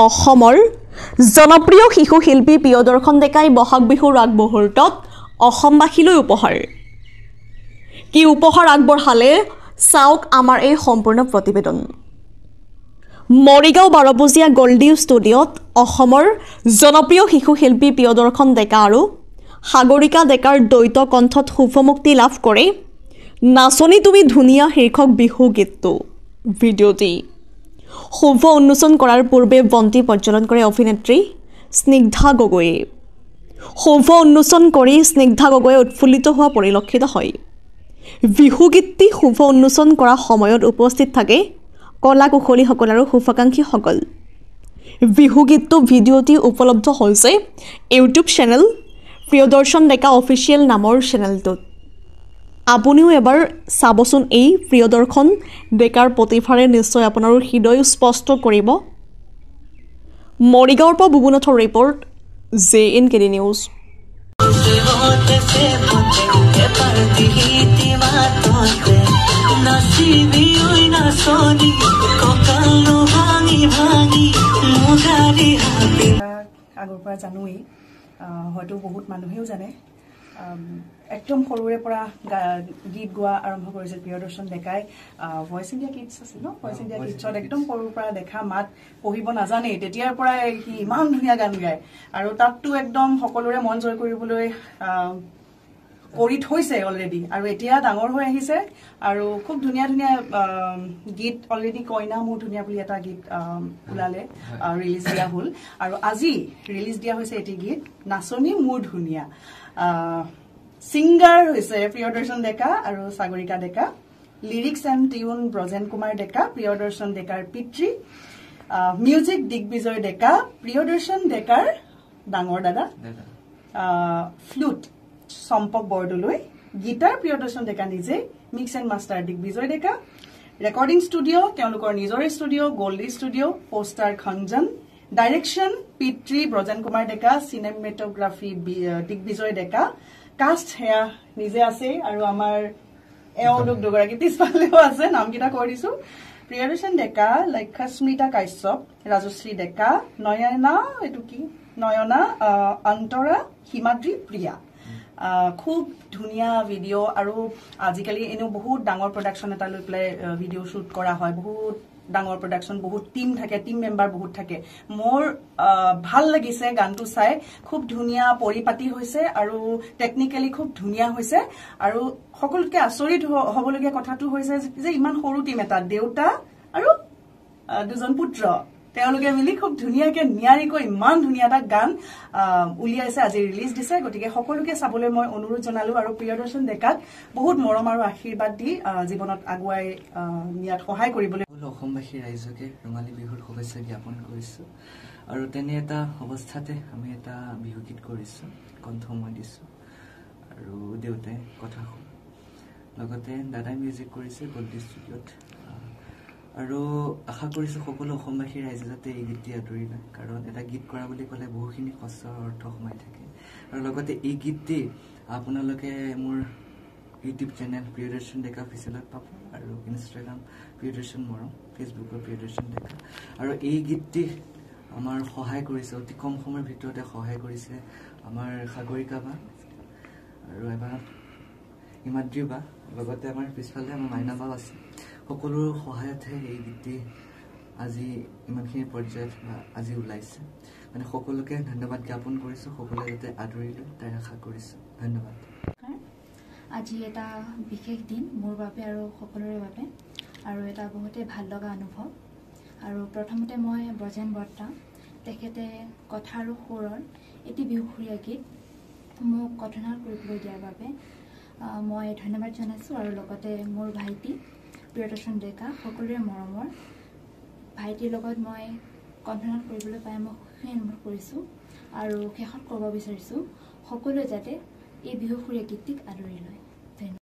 অসমৰ জনপ্ৰিয় শিশু শিল্পী প্ৰিয়দৰ্শন ডেকাই বহাগ বিহুৰ আগ মুহূৰ্তত অসমবাসীলৈ উপহাৰ কি উপহাৰ আগবঢ়ালে চাওক আমাৰ এই সম্পূৰ্ণ প্ৰতিবেদন মৰিগাঁও 12 বজীয়া গল্ডি ষ্টুডিঅ'ত অসমৰ জনপ্ৰিয় শিশু শিল্পী প্ৰিয়দৰ্শন ডেকা আৰু সাগৰিকা ডেকাৰ দ্বৈত কণ্ঠত শুভমুক্তি লাভ কৰে নাচনি তুমি ধুনীয়া শীৰ্ষক বিহু গীতটো ভিডিঅ'টি শুভ উন্মোচন কৰাৰ পূৰ্বে বন্তি প্ৰজ্বলন কৰে অভিনেত্ৰী স্নিগ্ধা গগৈয়ে শুভ উন্মোচন কৰি স্নিগ্ধা গগৈয়ে উৎফুল্লিত হোৱা পৰিলক্ষিত হয় বিহু গীতটি শুভ উন্মোচন কৰা সময়ত উপস্থিত থাকে কলা কুশলীসকল আৰু শুভাকাংক্ষীসকল বিহু গীতটো ভিডিঅ'টি উপলব্ধ হৈছে ইউটিউব চেনেল প্ৰিয়দৰ্শন ডেকা অফিচিয়েল নামৰ চেনেলটোত আপুনিও এবাৰ চাবচোন এই প্ৰিয়দৰ্শন ডেকাৰ প্ৰতিভাৰে নিশ্চয় আপোনাৰ হৃদয় স্পষ্ট কৰিব মৰিগাঁৱৰ পৰা বুবুনাথৰ ৰিপৰ্ট JNKD নিউজ আগৰ পৰা জানোৱেই হয়তো বহুত মানুহেও জানে একদম সৰুৰে পৰা গীত গোৱা আৰম্ভ কৰিছিল প্ৰিয়দৰ্শন ডেকাই ভয়েস ইণ্ডিয়া কিডছ আছিল ন ভয়েস ইণ্ডিয়া কিডছত একদম সৰুৰ পৰা দেখা মাত পঢ়িব নাজানে তেতিয়াৰ পৰাই সি ইমান ধুনীয়া গান গায় আৰু তাততো একদম সকলোৰে মন জয় কৰিবলৈ কৰি থৈছে অলৰেডি আৰু এতিয়া ডাঙৰ হৈ আহিছে আৰু খুব ধুনীয়া ধুনীয়া গীত অলৰেডি কইনা মোৰ ধুনীয়া বুলি এটা গীত ওলালে ৰিলিজ দিয়া হ'ল আৰু আজি ৰিলিজ দিয়া হৈছে এটি গীত নাচনি মোৰ ধুনীয়া সিংগাৰ হৈছে প্ৰিয়দৰ্শন ডেকা আৰু Sagarika Deka lyrics and tune Brajen Kumar Deka Priyadarshan ডেকাৰ পিতৃ মিউজিক দিগ্বিজয় ডেকা প্ৰিয়দৰ্শন ডেকাৰ ডাঙৰ দাদা ফ্লুট সম্পক বৰদলৈ গীটাৰ প্ৰিয়দৰ্শন ডেকা নিজে mix and master Digvijay Deka recording studio' তেওঁলোকৰ নিজৰে studio' Goldy studio' poster Khanjan direction পিতৃ ব্ৰজেন কুমাৰ ডেকা চিনেমেটোগ্ৰাফী দিগ্বিজয় ডেকা কাষ্ট হেয়া নিজে আছে আৰু আমাৰ এওঁলোক দুগৰাকী পিছফালেও আছে নামকেইটা কৈ দিছো প্ৰিয়দৰ্শন ডেকা লক্ষ্যস্মিতা কাশ্যপ ৰাজশ্ৰী ডেকা নয়না এইটো কি নয়না অন্তৰা হিমাদ্ৰী প্ৰিয়া খুব ধুনীয়া ভিডিঅ' আৰু আজিকালি এনেও বহুত ডাঙৰ প্ৰডাকশ্যন এটা লৈ পেলাই ভিডিঅ' শ্বুট কৰা হয় বহুত ডাঙৰ প্ৰডাকশ্যন বহুত টিম থাকে টিম মেম্বাৰ বহুত থাকে মোৰ ভাল লাগিছে গানটো চাই খুব ধুনীয়া পৰিপাটি হৈছে আৰু টেকনিক্যালি খুব ধুনীয়া হৈছে আৰু সকলোতকৈ আচৰিত হ'বলগীয়া কথাটো হৈছে যে ইমান সৰু টিম এটা দেউতা আৰু দুজন পুত্ৰ তেওঁলোকে মিলি খুব ধুনীয়াকৈ নিয়াৰিকৈ ইমান ধুনীয়া এটা গান উলিয়াইছে আজি ৰিলিজ দিছে গতিকে সকলোকে চাবলৈ মই অনুৰোধ জনালো আৰু প্ৰিয়দৰ্শন ডেকাক বহুত মৰম আৰু আশীৰ্বাদ দি জীৱনত আগুৱাই নিয়াত সহায় কৰিবলৈ অসমবাসী ৰাইজকে ৰঙালী বিহুৰ শুভেচ্ছা জ্ঞাপন কৰিছো আৰু তেনে এটা অৱস্থাতে আমি এটা বিহু গীত কৰিছো কণ্ঠ মই দিছো আৰু দেউতাই কথা লগতে দাদাই মিউজিক কৰিছে গল্ডি ষ্টুডিঅ'ত আৰু আশা কৰিছো সকলো অসমবাসী ৰাইজে যাতে এই গীতটি আদৰি লয় কাৰণ এটা গীত কৰা বুলি ক'লে বহুখিনি কষ্টৰ অৰ্থ সোমাই থাকে আৰু লগতে এই গীতটি আপোনালোকে মোৰ ইউটিউব চেনেল প্ৰিয়দৰ্শন ডেকা অফিচিয়েলত পাব আৰু ইনষ্টাগ্ৰাম প্ৰিয়দৰ্শন মৰম ফেচবুকৰ প্ৰিয়দৰ্শন ডেকা আৰু এই গীতটি আমাৰ সহায় কৰিছে অতি কম সময়ৰ ভিতৰতে সহায় কৰিছে আমাৰ সাগৰিকা বা আৰু এবাৰ হিমাদ্ৰী বা লগতে আমাৰ পিছফালে আমাৰ মাইনা বা আছে সকলোৰ সহায়তহে এই গীতটি আজি ইমানখিনি পৰ্যায়ত আজি ওলাইছে মানে সকলোকে ধন্যবাদ জ্ঞাপন কৰিছো সকলোৱে যাতে আদৰি লয় তাই আশা কৰিছো ধন্যবাদ আজি এটা বিশেষ দিন মোৰ বাবে আৰু সকলোৰে বাবে আৰু এটা বহুতেই ভাল লগা অনুভৱ আৰু প্ৰথমতে মই ব্ৰজেন বৰ্তা তেখেতে কথা আৰু সুৰৰ এটি বিহুসুৰীয়া গীত মোক কঠনাৰ কৰিবলৈ দিয়াৰ বাবে মই ধন্যবাদ জনাইছোঁ আৰু লগতে মোৰ ভাইটি প্ৰিয়দৰ্শন ডেকা সকলোৰে মৰমৰ ভাইটিৰ লগত মই কণ্ঠনাট কৰিবলৈ পাই মই সুখী অনুভৱ কৰিছোঁ আৰু শেষত ক'ব বিচাৰিছোঁ সকলোৱে যাতে এই বিহুসুৰীয়া গীতটিক আদৰি লয় ধন্যবাদ